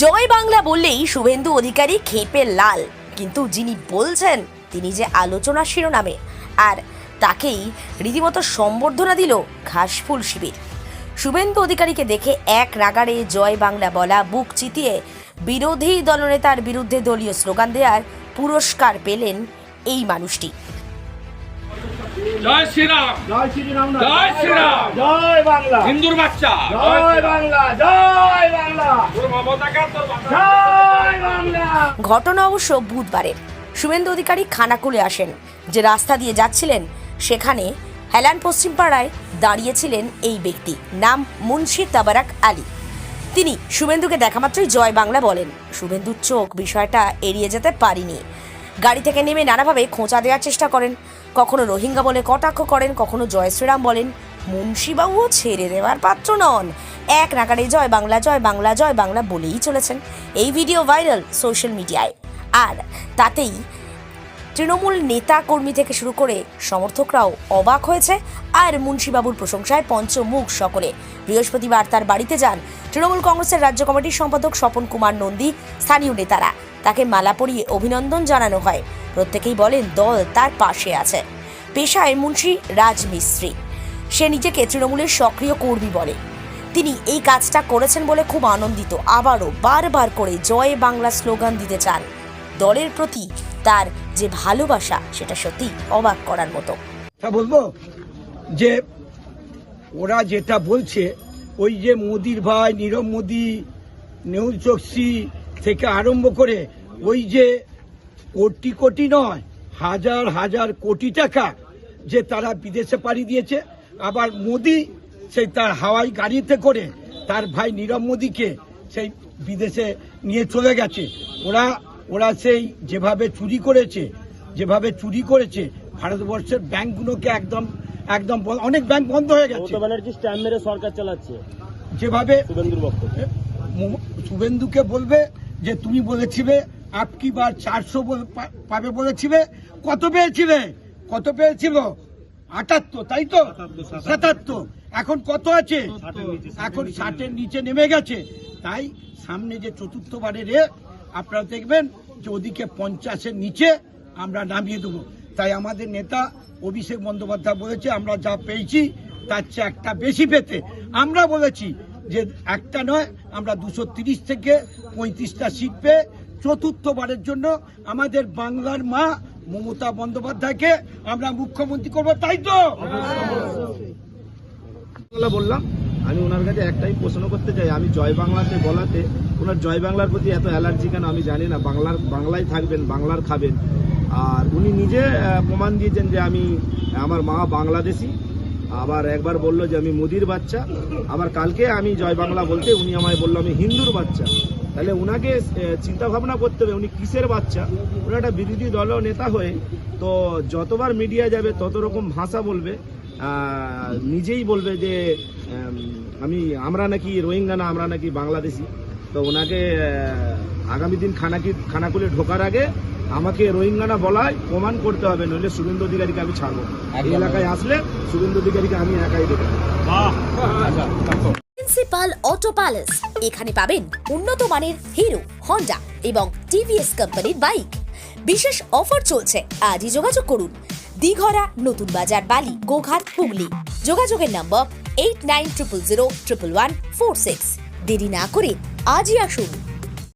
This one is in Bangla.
জয় বাংলা বললেই শুভেন্দু অধিকারী ক্ষেপে লাল, কিন্তু যিনি বলছেন তিনি যে আলোচনা শিরোনামে, আর তাকেই রীতিমতো সম্বর্ধনা দিল ঘাসফুল শিবির। শুভেন্দু অধিকারীকে দেখে এক নাগাড়ে জয় বাংলা বলা, বুক চিতিয়ে বিরোধী দলনেতার বিরুদ্ধে দলীয় স্লোগান দেওয়ার পুরস্কার পেলেন এই মানুষটি। জয় শ্রীরাম, জয় শ্রীরাম, জয় শ্রীরাম, জয় বাংলা, হিন্দুর বাচ্চা, জয় বাংলা, জয় বাংলা, তোর মমতা কার, তোর বাচ্চা। জয় বাংলা। ঘটনা অবশ্য বুধবারের। শুভেন্দু অধিকারী খানাকুলে আসেন। যে রাস্তা দিয়ে যাচ্ছিলেন সেখানে হেলান পশ্চিম পাড়ায় দাঁড়িয়েছিলেন এই ব্যক্তি, নাম মুন্সি তাবারাক আলী। তিনি শুভেন্দুকে দেখা মাত্রই জয় বাংলা বলেন। শুভেন্দুর চোখ বিষয়টা এড়িয়ে যেতে পারেনি। গাড়ি থেকে নেমে নানাভাবে খোঁচা দেওয়ার চেষ্টা করেন, কখনো রোহিঙ্গা বলে কটাক্ষ করেন, কখনো জয় শ্রীরাম বলেন। মুন্সিবাবুও ছেড়ে দেওয়ার পাত্র নন, এক নাগাড়ে জয় বাংলা, জয় বাংলা, জয় বাংলা বলেই চলেছেন। এই ভিডিও ভাইরাল সোশ্যাল মিডিয়ায়, আর তাতেই তৃণমূল নেতা কর্মী থেকে শুরু করে সমর্থকরাও অবাক হয়েছে। আর মুন্সিবাবুর প্রশংসায় পঞ্চমুখ সকলে। বৃহস্পতিবার তার বাড়িতে যান তৃণমূল কংগ্রেসের রাজ্য কমিটির সম্পাদক স্বপন কুমার নন্দী, স্থানীয় নেতারা। তাকে মালা পরিয়ে অভিনন্দন জানানো হয়। প্রত্যেকেই বলেন দল তার পাশে আছে। পেশায় মুন্সি রাজমিস্ত্রি, সে নিজেকে তৃণমূলের সক্রিয় কর্মী বলে। তিনি এই কাজটা করেছেন বলে খুব আনন্দিত। আবারও বারবার করে জয় বাংলা স্লোগান দিতে চান। দলের প্রতি তার যে ভালোবাসা, সেটা সত্যি অবাক করার মতো। বলবো যে ওরা যেটা বলছে, ওই যে মোদির ভাই নীরব মোদি, নেহুল চোকসি থেকে আরম্ভ করে ওই যে কোটি কোটি নয়, হাজার হাজার কোটি টাকা যে তারা বিদেশে পাড়ি দিয়েছে। আবার মোদি সেই তার হাওয়াই গাড়িতে করে তার ভাই নীরব মোদিকে সেই বিদেশে নিয়ে চলে গেছে। ওরা সেই যেভাবে চুরি করেছে ভারতবর্ষের ব্যাংকগুলোকে একদম অনেক ব্যাংক বন্ধ হয়ে গেছে। মমতা ব্যানার্জি স্ট্যাম্প মেরে সরকার চালাচ্ছে। যেভাবে শুভেন্দুর বক্তব্য, শুভেন্দুকে বলবে যে তুমি বলেছিলে আপকি বার 400 পাবে বলেছিলে, কত পেয়েছিল 78, তাই তো 77, এখন কত আছে? এখন 60-এর নিচে নেমে গেছে। তাই সামনে যে চতুর্থবারের আপনারা দেখবেন যে ওদিকে 50-এর নিচে আমরা নামিয়ে দেবো। তাই আমাদের নেতা অভিষেক বন্দ্যোপাধ্যায় বলেছে আমরা যা পেয়েছি তার চেয়ে একটা বেশি পেতে। আমরা বলেছি যে একটা নয়, আমরা 230 থেকে 35টা সিট পেয়ে চতুর্থবারের জন্য আমাদের বাংলার মা মমতা বন্দ্যোপাধ্যায়কে আমরা মুখ্যমন্ত্রী করবো, তাই তো? বললাম আমি ওনার কাছে একটাই প্রশ্ন করতে চাই, আমি জয় বাংলাতে বলাতে ওনার জয় বাংলার প্রতি এত অ্যালার্জি কেন আমি জানি না। বাংলায় থাকবেন, বাংলার খাবেন। আর উনি নিজে প্রমাণ দিয়েছেন যে আমার মা বাংলাদেশি। আবার একবার বললো যে আমি মোদির বাচ্চা। আবার কালকে আমি জয় বাংলা বলতে উনি আমায় বললো আমি হিন্দুর বাচ্চা। তাহলে ওনাকে চিন্তা ভাবনা করতে হবে উনি কিসের বাচ্চা। উনি একটা বিরোধী দলীয় নেতা হয়ে তো যতবার মিডিয়া যাবে তত রকম ভাষা বলবে, নিজেই বলবে যে আমরা নাকি রোহিঙ্গা না, আমরা নাকি বাংলাদেশি। তো ওনাকে আগামী দিন খানাকুলে ঢোকার আগে আমাকে রোহিঙ্গা না বলায় প্রমাণ করতে হবে, নইলে শুভেন্দু অধিকারীকে আমি ছাড়বো। এই এলাকায় আসলে শুভেন্দু অধিকারীকে আমি একাই দেবো। প্রিন্সিপাল অটো প্যালেস, এখানে পাবেন উন্নত মানের হিরো, হন্ডা এবং টিভিএস কোম্পানির বাইক। বিশেষ অফার চলছে, আজই যোগাযোগ করুন। দিঘরা, নতুন বাজার, বালি, গোঘাট, হুগলি। যোগাযোগের নম্বর 8900011146। দেরি না করে আজই আসুন।